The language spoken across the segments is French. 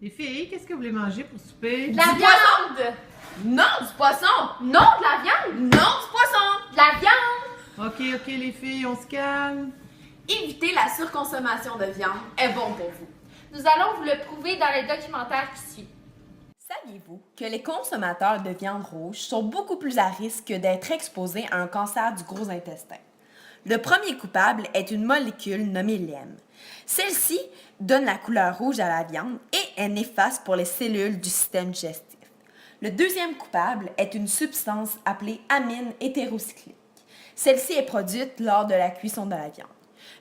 Les filles, qu'est-ce que vous voulez manger pour souper? De la viande! Non, du poisson! Non, de la viande! Non, du poisson! De la viande! Ok, les filles, on se calme. Éviter la surconsommation de viande est bon pour vous. Nous allons vous le prouver dans le documentaire qui suit. Saviez-vous que les consommateurs de viande rouge sont beaucoup plus à risque d'être exposés à un cancer du gros intestin? Le premier coupable est une molécule nommée l'hème. Celle-ci donne la couleur rouge à la viande et est néfaste pour les cellules du système digestif. Le deuxième coupable est une substance appelée amine hétérocyclique. Celle-ci est produite lors de la cuisson de la viande.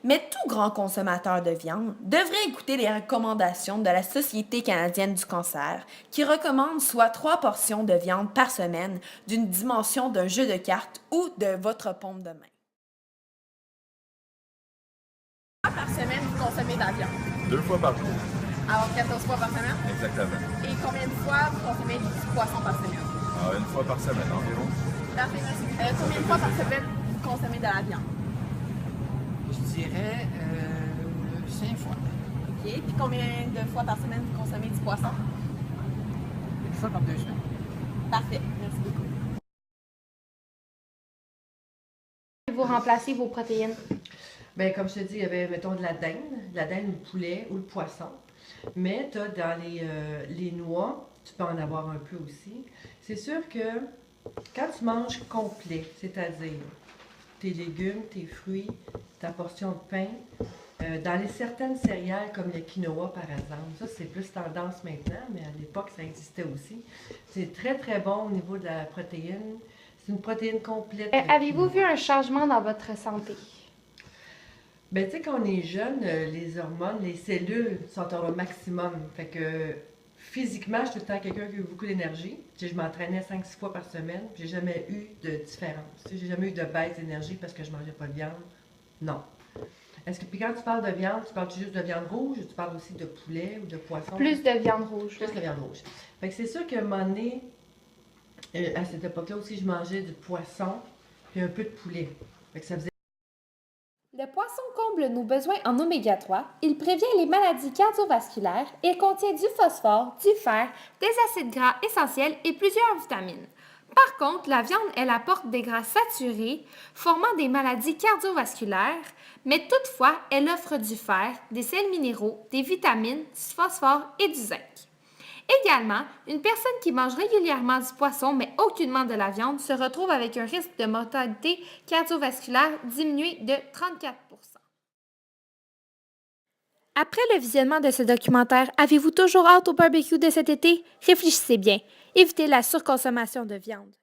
Mais tout grand consommateur de viande devrait écouter les recommandations de la Société canadienne du cancer, qui recommande soit 3 portions de viande par semaine d'une dimension d'un jeu de cartes ou de votre paume de main. Par semaine, vous consommez de la viande. 2 fois par jour. Alors 14 fois par semaine. Exactement. Et combien de fois vous consommez du poisson par semaine? Une fois par semaine environ. Parfait, merci. Combien de fois par semaine vous consommez de la viande? Je dirais 5 fois. OK. Puis combien de fois par semaine vous consommez du poisson? Une fois par 2 semaines. Parfait, merci beaucoup. Vous remplacez vos protéines. Bien, comme je te dis, il y avait, mettons, de la dinde ou le poulet ou le poisson. Mais tu as dans les noix, tu peux en avoir un peu aussi. C'est sûr que quand tu manges complet, c'est-à-dire tes légumes, tes fruits, ta portion de pain, dans les certaines céréales comme le quinoa par exemple, ça c'est plus tendance maintenant, mais à l'époque ça existait aussi. C'est très très bon au niveau de la protéine. C'est une protéine complète. Avez-vous vu un changement dans votre santé? Ben, tu sais, quand on est jeune, les hormones, les cellules sont au maximum. Fait que physiquement, je suis tout le temps quelqu'un qui a beaucoup d'énergie. Tu sais, je m'entraînais 5-6 fois par semaine. J'ai jamais eu de différence. Tu sais, j'ai jamais eu de baisse d'énergie parce que je mangeais pas de viande. Non. Puis quand tu parles de viande, tu parles juste de viande rouge ou tu parles aussi de poulet ou de poisson? Plus de viande rouge. Plus de viande rouge. Fait que c'est sûr qu'à un moment donné, à cette époque-là aussi, je mangeais du poisson puis un peu de poulet. Fait que ça faisait. Le poisson comble nos besoins en oméga 3, il prévient les maladies cardiovasculaires et contient du phosphore, du fer, des acides gras essentiels et plusieurs vitamines. Par contre, la viande, elle apporte des gras saturés, formant des maladies cardiovasculaires, mais toutefois, elle offre du fer, des sels minéraux, des vitamines, du phosphore et du zinc. Également, une personne qui mange régulièrement du poisson mais aucunement de la viande se retrouve avec un risque de mortalité cardiovasculaire diminué de 34%. Après le visionnement de ce documentaire, avez-vous toujours hâte au barbecue de cet été? Réfléchissez bien. Évitez la surconsommation de viande.